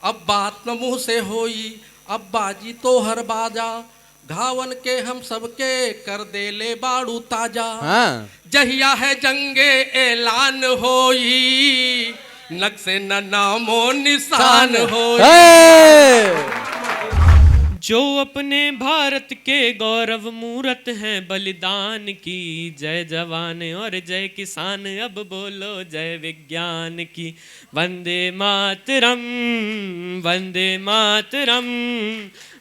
अब बात न मुँह से होई, अब बाजी तो हर बाजा, घावन के हम सबके कर दे ले बाड़ू ताजा। हाँ। जहिया है जंगे ऐलान होई, नक्शे न नामो निशान होई। जो अपने भारत के गौरव मूरत हैं, बलिदान की जय जवान और जय किसान, अब बोलो जय विज्ञान की। वंदे मातरम, वंदे मातरम,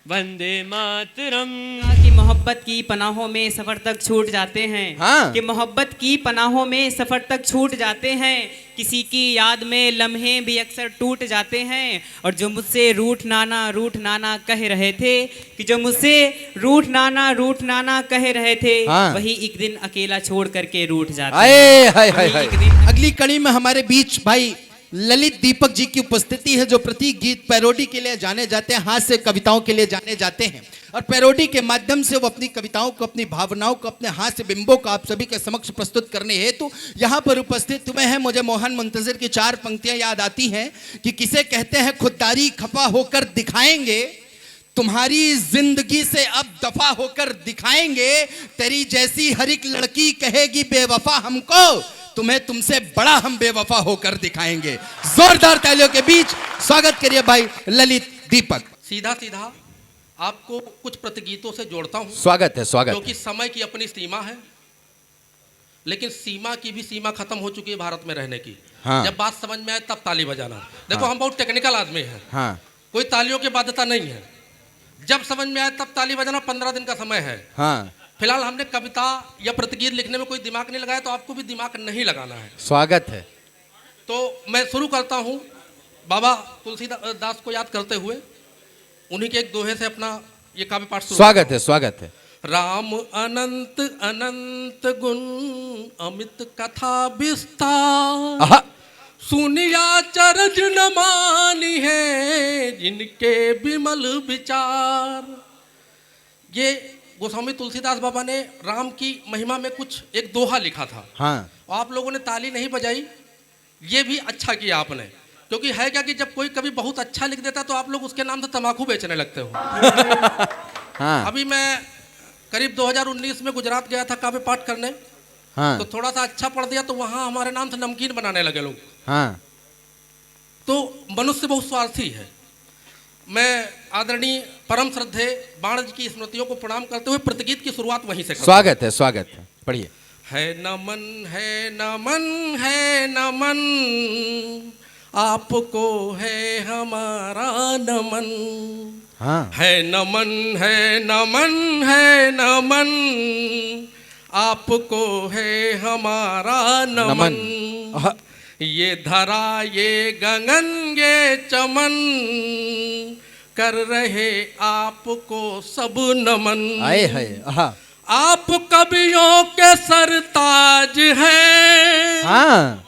वंदे मातरम। कि मोहब्बत की पनाहों में सफर तक छूट जाते हैं। हाँ। कि मोहब्बत की पनाहों में सफर तक छूट जाते हैं, किसी की याद में लम्हे भी अक्सर टूट जाते हैं। और जो मुझसे रूठ नाना कह रहे थे, कि जो मुझसे रूठ नाना कह रहे थे, हाँ। वही एक दिन अकेला छोड़ करके रूठ जाते हाय हैं। हाय हाय वही हाय। एक दिन अगली कड़ी में हमारे बीच भाई ललित दीपक जी की उपस्थिति है, जो प्रतीक गीत पैरोडी के लिए जाने जाते हैं, हास्य कविताओं के लिए जाने जाते हैं। और पैरोडी के माध्यम से वो अपनी कविताओं को, अपनी भावनाओं को, अपने हास्य बिंबों को आप सभी के समक्ष प्रस्तुत करने हेतु यहाँ पर उपस्थित हुए हैं। मुझे मोहन मुंतजिर की 4 पंक्तियां याद आती हैं कि किसे कहते हैं खुददारी, खफा होकर दिखाएंगे, तुम्हारी जिंदगी से अब दफा होकर दिखाएंगे, तेरी जैसी हर एक लड़की कहेगी बेवफा हमको, तुम्हें तुमसे बड़ा हम बेवफा होकर दिखाएंगे। जोरदार तालियों के बीच स्वागत करिए भाई ललित दीपक। सीधा सीधा आपको कुछ प्रतिगीतों से जोड़ता हूँ, स्वागत है, स्वागत क्योंकि है। समय की अपनी सीमा है, लेकिन सीमा की भी सीमा खत्म हो चुकी है भारत में रहने की। हाँ। जब बात समझ में आए तब ताली बजाना। देखो हाँ। हम बहुत टेक्निकल आदमी हैं, हाँ। कोई तालियों की बाध्यता नहीं है। जब समझ में आए तब ताली बजाना, 15 दिन का समय है। हाँ। फिलहाल हमने कविता या प्रतिगीत लिखने में कोई दिमाग नहीं लगाया, तो आपको भी दिमाग नहीं लगाना है। स्वागत है। तो मैं शुरू करता हूँ बाबा तुलसीदास को याद करते हुए, उन्हीं के एक दोहे से अपना ये काव्य पाठ शुरू। स्वागत है, स्वागत है। राम अनंत अनंत गुण अमित कथा विस्तार, आहा। सुनिया चरज न मानी है जिनके विमल विचार। ये गोस्वामी तुलसीदास बाबा ने राम की महिमा में कुछ एक दोहा लिखा था। हाँ। और आप लोगों ने ताली नहीं बजाई, ये भी अच्छा किया आपने, क्योंकि है क्या कि जब कोई कभी बहुत अच्छा लिख देता तो आप लोग उसके नाम से तम्बाकू बेचने लगते हो। हाँ। अभी मैं करीब 2019 में गुजरात गया था काव्य पाठ करने। हाँ। तो थोड़ा सा अच्छा पढ़ दिया तो वहाँ हमारे नाम से नमकीन बनाने लगे लोग। हाँ। तो मनुष्य बहुत स्वार्थी है। मैं आदरणीय परम श्रद्धेय बाण जी की स्मृतियों को प्रणाम करते हुए प्रतिगीत की शुरुआत वहीं से करता हूं। स्वागत है, स्वागत है। पढ़िए। है नमन है नमन है नमन, आपको है हमारा नमन। हाँ। है नमन है नमन है नमन, आपको है हमारा नमन। आहा। ये धरा ये गगन ये चमन, कर रहे आपको सब नमन। आए हाय। आहा। आप कवियों के सरताज हैं। हाँ।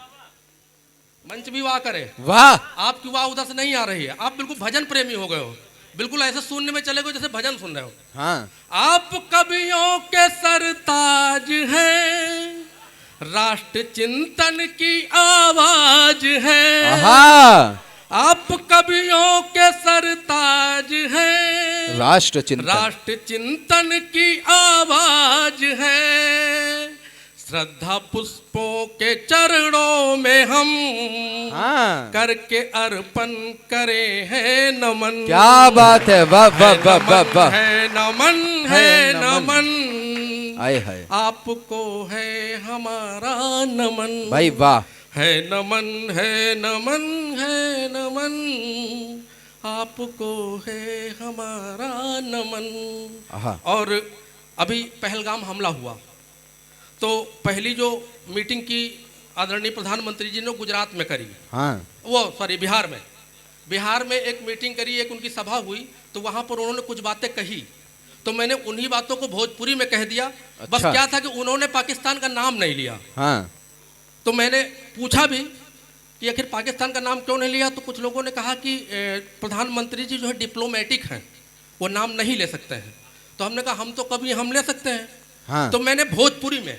मंच भी वाह करे। वाह। आपकी वाह उधर से नहीं आ रही है, आप बिल्कुल भजन प्रेमी हो गए हो, बिल्कुल ऐसे सुनने में चले गए जैसे भजन सुन रहे हो। हाँ। आप कवियों के सरताज हैं, राष्ट्र चिंतन की आवाज है। आहा। आप कवियों के सरताज हैं, राष्ट्र चिंतन। राष्ट्र चिंतन की आवाज है। श्रद्धा पुष्पों के चरणों में हम हाँ। करके अर्पण करे हैं नमन। क्या बात है। वाह वाह वाह वाह वाह। है नमन है नमन, आए हाय। आपको है हमारा नमन। भाई वाह। है नमन है नमन है नमन, आपको है हमारा नमन। आहा। और अभी पहलगाम हमला हुआ, तो पहली जो मीटिंग की आदरणीय प्रधानमंत्री जी ने गुजरात में करी। हाँ। वो सॉरी बिहार में एक मीटिंग करी, एक उनकी सभा हुई, तो वहाँ पर उन्होंने कुछ बातें कही, तो मैंने उन्हीं बातों को भोजपुरी में कह दिया। बस अच्छा। क्या था कि उन्होंने पाकिस्तान का नाम नहीं लिया। हाँ। तो मैंने पूछा भी कि आखिर पाकिस्तान का नाम क्यों नहीं लिया, तो कुछ लोगों ने कहा कि प्रधानमंत्री जी जो है डिप्लोमेटिक हैं, वो नाम नहीं ले सकते हैं। तो हमने कहा हम तो कभी हम ले सकते हैं। हाँ। तो मैंने भोजपुरी में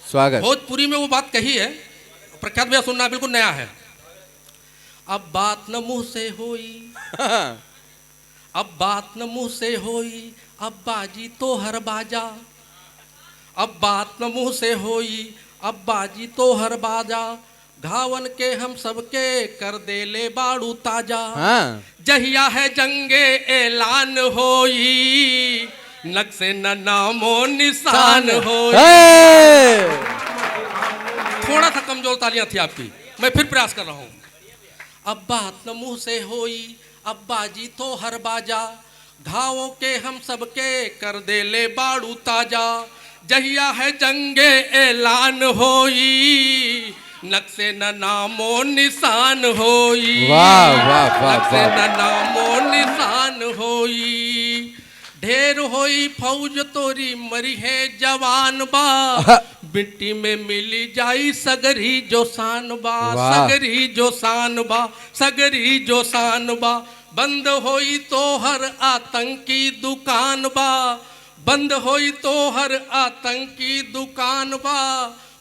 स्वागत। भोजपुरी में वो बात कही है, प्रख्यात भैया सुनना बिल्कुल नया है। अब बात न मुंह से होई, अब बात न मुंह से होई, अब बाजी तो हर बाजा। अब बात न मुंह से होई, अब बाजी तो हर बाजा। घावन के हम सबके कर दे ले बाड़ू ताजा। हाँ। जहिया है जंगे ऐलान होई, नक्शे न नामो निशान होई। हे! थोड़ा सा कमजोर तालियां थी आपकी, मैं फिर प्रयास कर रहा हूं। अब बात न मुंह से होई, अब बाजी तो हर बाजा। घावों के हम सबके कर दे ले बाड़ू ताजा। जहिया है जंगे ऐलान होई, नक्शे न नामो निशान होई। वाह, वाह, वाह, नक्शे वाह। न नामो निशान होई। ढेर होई फौज तोरी मरी है जवान बा। मिट्टी में मिली जाई सगरी जो शान बा। वाह। सगरी जो शान बा, सगरी जो शान बा। बंद होई तो हर आतंकी दुकान बा। बंद होई तो हर आतंकी दुकान बा।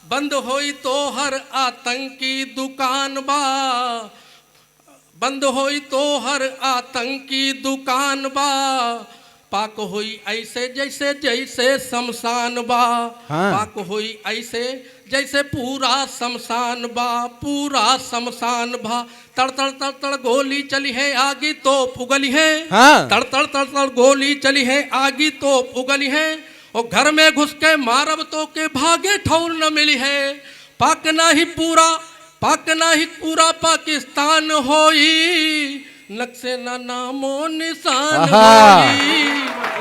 बंद होई तो हर आतंकी दुकान बा। बंद होई तो हर आतंकी दुकान बा। पाक होई ऐसे जैसे जैसे शमशान बा। हाँ। पाक होई ऐसे जैसे पूरा शमशान बा। पूरा शमशान बा। तड़ तड़ तड़ तड़ गोली चली है, आगी तोप उगली है। हाँ। तड़ तड़ तड़ तड़ गोली चली है, आगी तोप उगली है। और घर में घुस के मारब तो के भागे ठौर न मिली है। पाक ना ही पूरा पाकिस्तान होई, नक्शे न नामो निशान होई।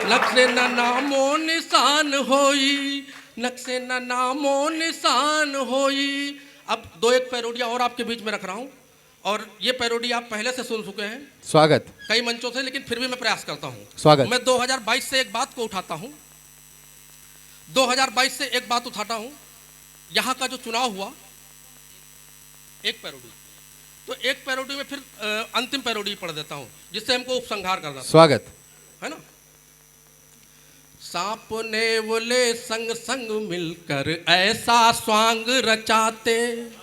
नक्शे न नामो निशान होई, नक्शे न नामो निशान होई। अब दो एक पैरोडियां और आपके बीच में रख रहा हूं, और ये पैरोडी आप पहले से सुन चुके हैं स्वागत। कई मंचों से, लेकिन फिर भी मैं प्रयास करता हूं। स्वागत। मैं 2022 से एक बात को उठाता हूं, 2022 से एक बात उठाता हूं। यहां का जो चुनाव हुआ, एक पैरोडी, तो एक पैरोडी में फिर अंतिम पैरोडी पढ़ देता हूं, जिससे हमको उपसंहार करना स्वागत। है ना। सांप नेवले संग संग मिलकर ऐसा स्वांग रचाते।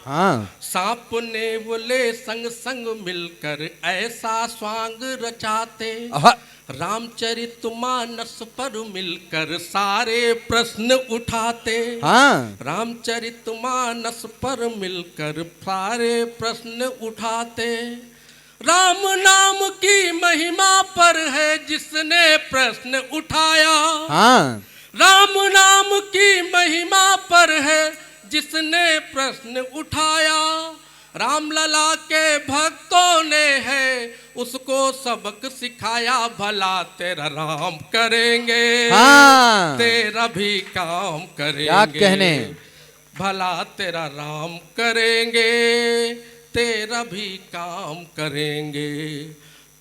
हाँ। सांप नेवले संग संग मिलकर ऐसा स्वांग रचाते। आहा। रामचरितमानस पर मिलकर सारे प्रश्न उठाते। हाँ। रामचरितमानस पर मिलकर सारे प्रश्न उठाते। राम नाम की महिमा पर है जिसने प्रश्न उठाया। हाँ। राम नाम की महिमा पर है जिसने प्रश्न उठाया। रामलला के भक्तों ने है उसको सबक सिखाया। भला तेरा राम करेंगे, हाँ। तेरा भी काम करेंगे। क्या कहने। भला तेरा राम करेंगे, तेरा भी काम करेंगे।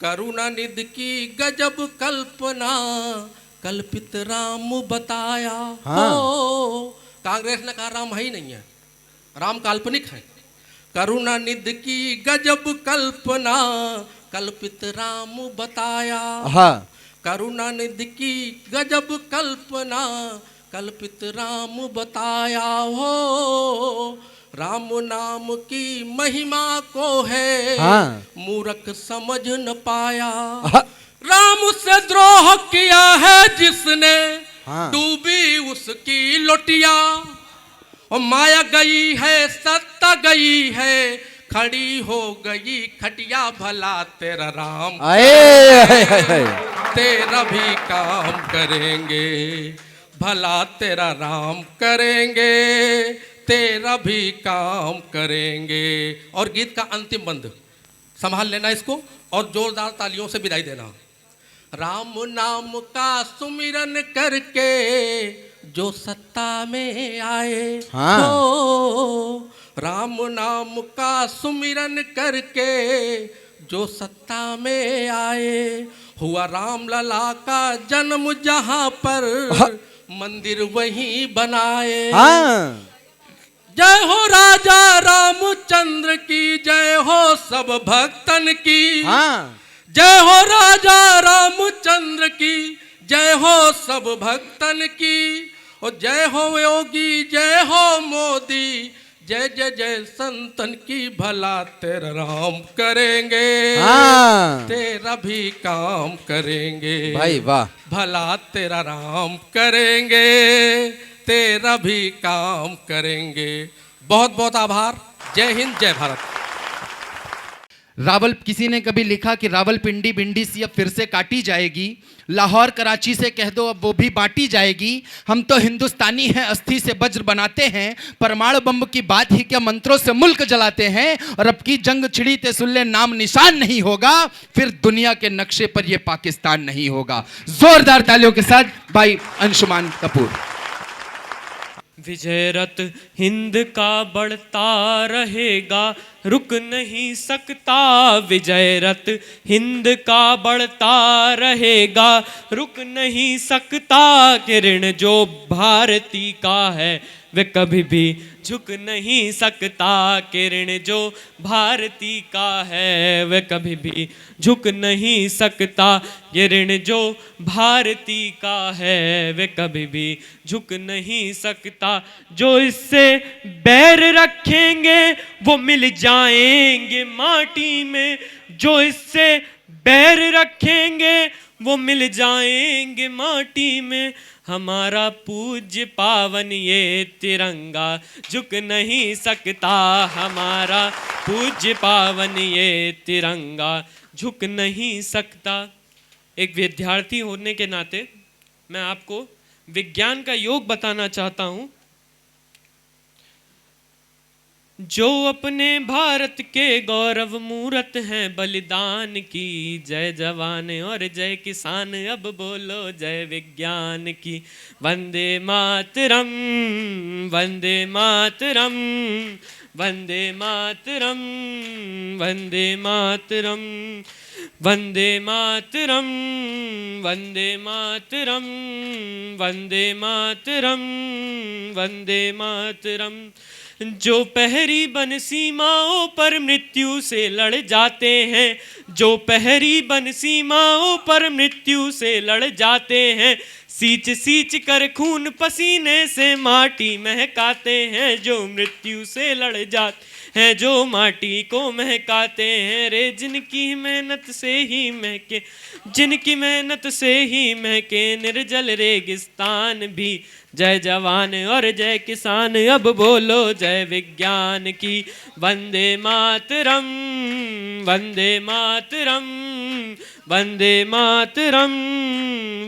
करुणा निधि की गजब कल्पना, कल्पित राम बताया। हाँ। हो, कांग्रेस ने कहा राम है ही नहीं है, राम काल्पनिक है। करुणा निधि की गजब कल्पना, कल्पित राम बताया। हाँ। करुणा निधि की गजब कल्पना, कल्पित राम बताया। हो, राम नाम की महिमा को है हाँ। मूर्ख समझ न पाया। हाँ। राम से द्रोह किया है जिसने, हाँ। डूबी उसकी लोटिया। और माया गई है, सत्ता गई है, खड़ी हो गई खटिया। भला तेरा राम आए। तेरा भी काम करेंगे। भला तेरा राम करेंगे, तेरा भी काम करेंगे। और गीत का अंतिम बंद संभाल लेना इसको, और जोरदार तालियों से विदाई देना। राम नाम का सुमिरन करके जो सत्ता में आए। हाँ। हो, राम नाम का सुमिरन करके जो सत्ता में आए। हुआ राम लला का जन्म जहां पर, मंदिर वहीं बनाए। हाँ। जय हो राजा रामचंद्र की, जय हो सब भक्तन की। हाँ। जय हो राजा रामचंद्र की, जय हो सब भक्तन की। और जय हो योगी, जय हो मोदी, जय जय जय संतन की भला तेरा राम करेंगे, हाँ तेरा भी काम करेंगे भाई वाह। भला तेरा राम करेंगे, तेरा भी काम करेंगे। बहुत बहुत आभार। जय हिंद, जय भारत। रावल, किसी ने कभी लिखा कि रावलपिंडी भिंडी सी अब फिर से काटी जाएगी, लाहौर कराची से कह दो अब वो भी बांटी जाएगी। हम तो हिंदुस्तानी हैं, अस्थि से वज्र बनाते हैं, परमाणु बम की बात ही क्या मंत्रों से मुल्क जलाते हैं। और अब की जंग छिड़ी ते सुल्ले नाम निशान नहीं होगा, फिर दुनिया के नक्शे पर यह पाकिस्तान नहीं होगा। जोरदार तालियों के साथ भाई अंशुमान कपूर। विजय रथ हिंद का बढ़ता रहेगा, रुक नहीं सकता। विजय रथ हिंद का बढ़ता रहेगा, रुक नहीं सकता। किरण जो भारती का है वे कभी भी झुक नहीं सकता। किरण जो भारती का है वे कभी भी झुक नहीं सकता। किरण जो भारती का है वे कभी भी झुक नहीं सकता। जो इससे बैर रखेंगे वो मिल जाएंगे माटी में। जो इससे बैर रखेंगे वो मिल जाएंगे माटी में। हमारा पूज्य पावन ये तिरंगा झुक नहीं सकता। हमारा पूज्य पावन ये तिरंगा झुक नहीं सकता। एक विद्यार्थी होने के नाते मैं आपको विज्ञान का योग बताना चाहता हूं। जो अपने भारत के गौरव मूरत हैं, बलिदान की जय जवान और जय किसान। अब बोलो जय विज्ञान की। वंदे मातरम, वंदे मातरम, वंदे मातरम, वंदे मातरम, वंदे मातरम, वंदे मातरम, वंदे मातरम, वंदे मातरम। जो पहरी बन सीमाओं पर मृत्यु से लड़ जाते हैं, जो पहरी बन सीमाओं पर मृत्यु से लड़ जाते हैं, सींच सींच कर खून पसीने से माटी महकाते हैं। जो मृत्यु से लड़ जाते हैं, जो माटी को महकाते हैं। रे जिनकी मेहनत से ही महके, जिनकी मेहनत से ही महके निर्जल रेगिस्तान भी। जय जवान और जय किसान, अब बोलो जय विज्ञान की। वंदे मातरम, वंदे मातरम, वंदे मातरम,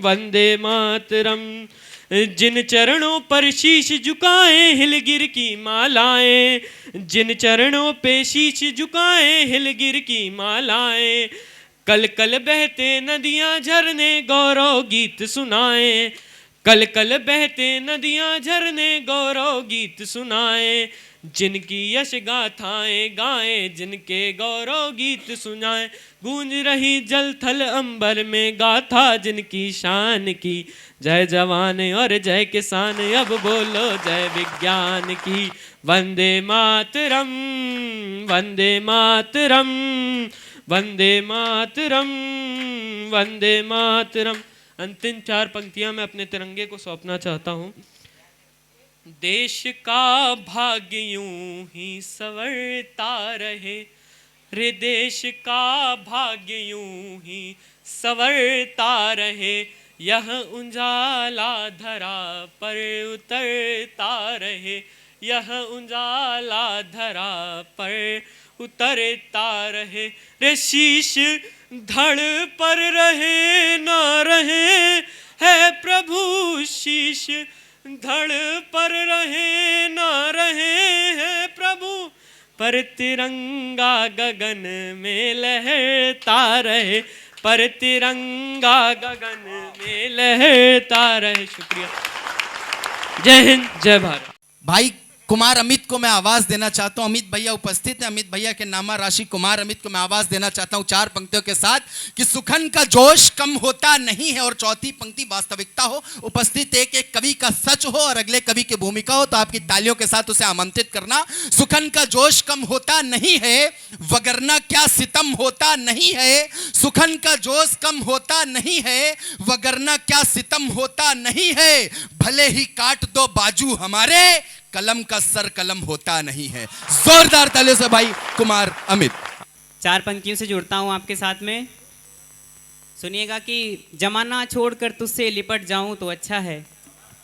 वंदे मातरम। जिन चरणों पर शीश झुकाए हिलगिर की मालाएं, जिन चरणों पे शीश झुकाए हिलगिर की मालाएं। कल कल बहते नदियां झरने गौरव गीत सुनाए। कल कल बहते नदियां झरने गौरव गीत सुनाए। जिनकी यश गाथाएं गाएं, जिनके गौरव गीत सुनाएं। गूंज रही जल थल अंबर में गाथा जिनकी शान की। जय जवान और जय किसान, अब बोलो जय विज्ञान की। वंदे मातरम, वंदे मातरम, वंदे मातरम, वंदे मातरम। अंतिम 4 पंक्तियां मैं अपने तिरंगे को सौंपना चाहता हूं। देश का भाग्य यूं ही संवरता रहे, रे देश का भाग्य यूं ही संवरता रहे। यह उजाला धरा पर उतरता रहे, यह उजाला धरा पर उतरता रहे। रे शीश धड़ पर रहे ना रहे है प्रभु, शीश धड़ पर रहे ना रहे है प्रभु। पर तिरंगा गगन में लहरता रहे, पर तिरंगा गगन में लहरता रहे। शुक्रिया। जय हिंद, जय भारत। भाई कुमार अमित को मैं आवाज देना चाहता हूं। अमित भैया उपस्थित हैं। अमित भैया के नामा राशि कुमार अमित को मैं आवाज देना चाहता हूं 4 पंक्तियों के साथ कि सुखन का जोश कम होता नहीं है। और चौथी पंक्ति वास्तविकता हो, उपस्थित एक एक कवि का सच हो और अगले कवि की भूमिका हो, तो आपकी तालियों के साथ उसे आमंत्रित करना। सुखन का जोश कम होता नहीं है, वगरना क्या सितम होता नहीं है। सुखन का जोश कम होता नहीं है, वगरना क्या सितम होता नहीं है। भले ही काट दो बाजू हमारे, कलम का सर कलम होता नहीं है। जोरदार तालियों से भाई कुमार अमित। 4 पंक्तियों से जुड़ता हूं आपके साथ में। सुनिएगा कि जमाना छोड़कर तुझसे लिपट जाऊं तो अच्छा है,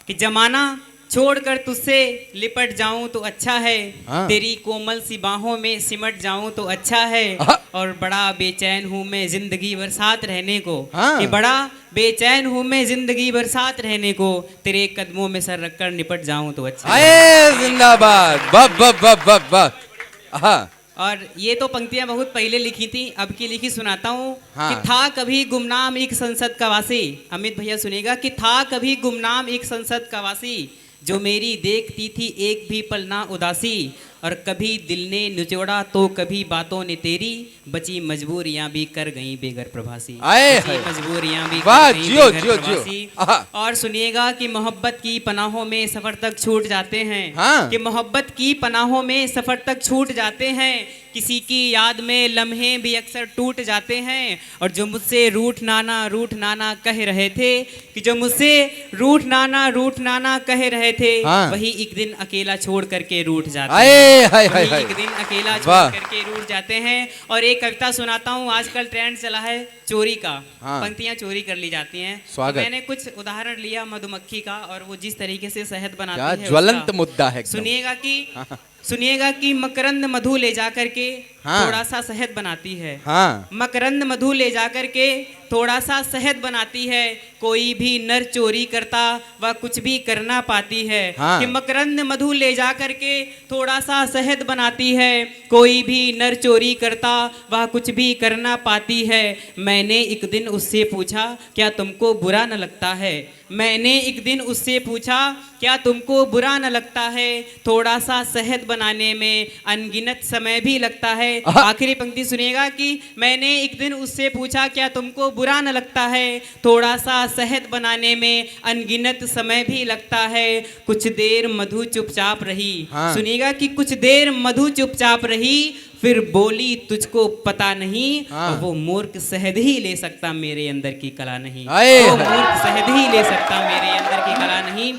कि जमाना छोड़कर तुझसे लिपट जाऊं तो अच्छा है, हाँ। तेरी कोमल सी बाहों में सिमट जाऊं तो अच्छा है, और बड़ा बेचैन हूं मैं जिंदगी भर साथ रहने को, हाँ। कि बड़ा बेचैन हूं मैं जिंदगी भर साथ रहने को, तेरे कदमों में सर रखकर निपट जाऊं तो अच्छा है। आए जिंदाबाद, वाह वाह वाह वाह वाह। हाँ और ये तो पंक्तियां बहुत पहले लिखी थी, अब की लिखी सुनाता हूँ। हाँ। कि था कभी गुमनाम एक संसद का वासी, अमित भैया सुनेगा, कि था कभी गुमनाम एक संसद का वासी, जो मेरी देखती थी एक भी पल ना उदासी, और कभी दिल ने निचोड़ा तो कभी बातों ने तेरी, बची मजबूरियां भी कर गईं बेघर प्रवासी। आए बची हाय। मजबूरियां भी वाह, कर गईं जियो, बेघर जियो, प्रवासी। जियो। आहा। और सुनिएगा कि मोहब्बत की पनाहों में सफर तक छूट जाते हैं, हाँ। कि मोहब्बत की पनाहों में सफर तक छूट जाते हैं, किसी की याद में लम्हे भी अक्सर टूट जाते हैं, और जो मुझसे रूठ नाना कह रहे थे, कि जो मुझसे रूठ नाना कह रहे थे, हाँ। वही एक दिन अकेला छोड़ करके रूठ जाते आए हैं, हाय हाय वही हाय। एक दिन अकेला वाह। छोड़ करके रूठ जाते हैं। और एक कविता सुनाता हूँ, आजकल ट्रेंड चला है चोरी का, हाँ। पंक्तियां चोरी कर ली जाती हैं। स्वागत। तो मैंने कुछ उदाहरण लिया मधुमक्खी का, और वो जिस तरीके से शहद बनाती क्या है ज्वलंत उसका। मुद्दा है एकदम। सुनिएगा कि मकरंद मधु ले जा करके हाँ। थोड़ा सा शहद बनाती है, हाँ मकरंद मधु ले जा करके थोड़ा सा शहद बनाती है, कोई भी नर चोरी करता वह कुछ भी करना पाती है। हाँ। कि मकरंद मधु ले जा करके थोड़ा सा शहद बनाती है, कोई भी नर चोरी करता वह कुछ भी करना पाती है। मैंने एक दिन उससे पूछा क्या तुमको बुरा न लगता है, मैंने एक दिन उससे पूछा क्या तुमको बुरा न लगता है, थोड़ा सा शहद बनाने में अनगिनत समय भी लगता है। आखिरी पंक्ति सुनिएगा कि मैंने एक दिन उससे पूछा क्या तुमको बुरा न लगता है, थोड़ा सा शहद बनाने में अनगिनत समय भी लगता है। कुछ देर मधु चुपचाप रही, हाँ। सुनिएगा कि कुछ देर मधु चुपचाप रही, फिर बोली तुझको पता नहीं, हाँ। और वो मूर्ख शहद ही ले सकता मेरे अंदर की कला नहीं, आए वो हाय। मूर्ख शहद ही ले सकता मेरे अंदर की कला नहीं।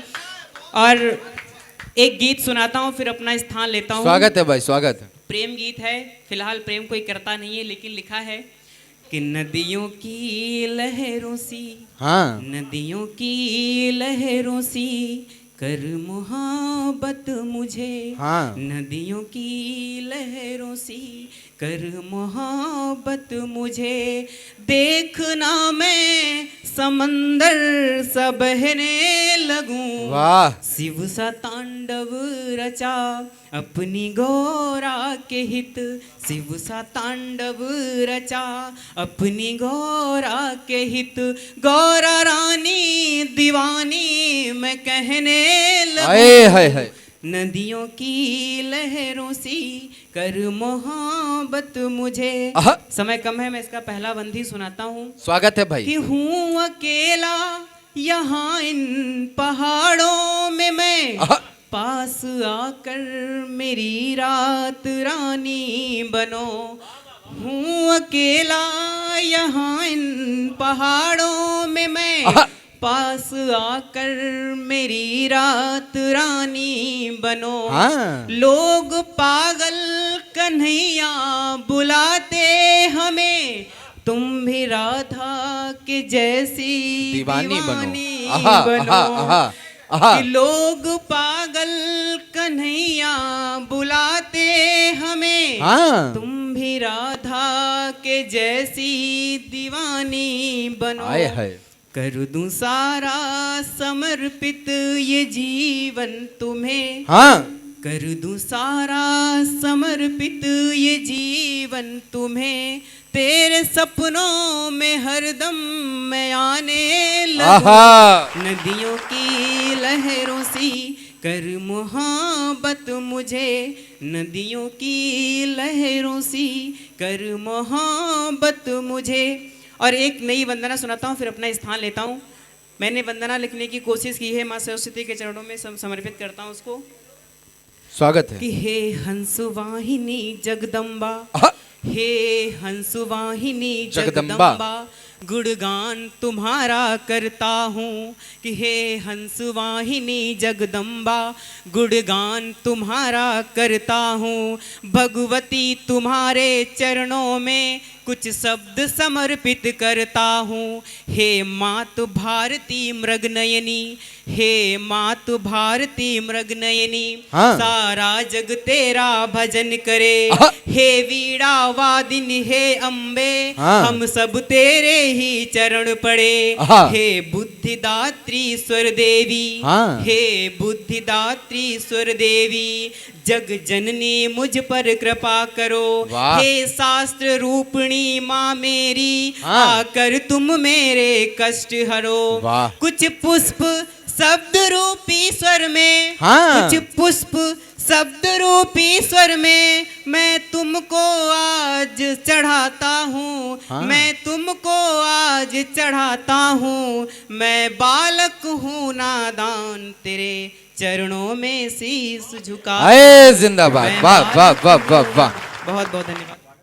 और एक गीत सुनाता हूँ फिर अपना स्थान लेता हूँ। स्वागत है भाई, स्वागत है। प्रेम गीत है, फिलहाल प्रेम कोई करता नहीं है, लेकिन लिखा है कि नदियों की लहरों सी, हाँ नदियों की लहरों सी कर मोहब्बत मुझे, हाँ। नदियों की लहरों सी कर मोहब्बत मुझे, देखना मैं समंदर सा बहने लगूं, वाह। शिव सा तांडव रचा अपनी गौरा के हित, शिव सा तांडव रचा अपनी गौरा के हित, गौरा रानी दीवानी मैं कहने आए हाय लगूं, हाय। नदियों की लहरों सी कर मोहब्बत मुझे। आहा। समय कम है, मैं इसका पहला बंदी सुनाता हूँ। स्वागत है भाई। कि हूँ अकेला यहाँ इन पहाड़ों में मैं, आहा। पास आकर मेरी रात रानी बनो, हूँ अकेला यहाँ इन पहाड़ों में मैं, आहा। पास आकर मेरी रात रानी बनो। हाँ। लोग पागल कन्हैया बुलाते हमें, तुम भी राधा के जैसी दीवानी बनो। दीवानी आहा, बनो। आहा, आहा, आहा। कि लोग पागल कन्हैया बुलाते हमें, हाँ। तुम भी राधा के जैसी दीवानी बनो। आए हाय। कर दूं सारा समर्पित ये जीवन तुम्हें, हाँ। कर दूं सारा समर्पित ये जीवन तुम्हें, तेरे सपनों में हरदम मैं आने लगूं, आहा। नदियों की लहरों सी कर मोहब्बत मुझे, नदियों की लहरों सी कर मोहब्बत मुझे। और एक नई वंदना सुनाता हूँ फिर अपना स्थान लेता हूँ। मैंने वंदना लिखने की कोशिश की है, माँ सरस्वती के चरणों में समर्पित करता हूँ उसको। स्वागत है। कि हे हंस वाहिनी जगदम्बा, आहा। हे हंस वाहिनी जगदम्बा। जगदम्बा, गुणगान तुम्हारा करता हूँ कि हे हंस वाहिनी जगदम्बा, गुणगान तुम्हारा करता हूँ भगवती, तुम्हारे चरणों में कुछ शब्द समर्पित करता हूँ। हे मातु भारती मृगनयनी, हे मातु भारती मृगनयनी, हाँ। सारा जग तेरा भजन करे। हे वीणा वादिनी हे अम्बे, हाँ। हम सब तेरे ही चरण पड़े। हाँ। हे बुद्धिदात्री स्वर देवी, हाँ। हे बुद्धिदात्री स्वर देवी, जग जननी मुझ पर कृपा करो। वाह। हे शास्त्र रूपिणी माँ मेरी, हाँ। आकर तुम मेरे कष्ट हरो। वाह। कुछ पुष्प शब्द रूपी स्वर में, हाँ। कुछ पुष्प शब्द रूपी स्वर में मैं तुमको आज चढ़ाता हूँ। हाँ। मैं तुमको आज चढ़ाता हूँ। मैं बालक हूँ नादान, तेरे चरणों में शीश झुका। अरे जिंदाबाद, वाह वाह वाह वाह वाह। बहुत बहुत धन्यवाद।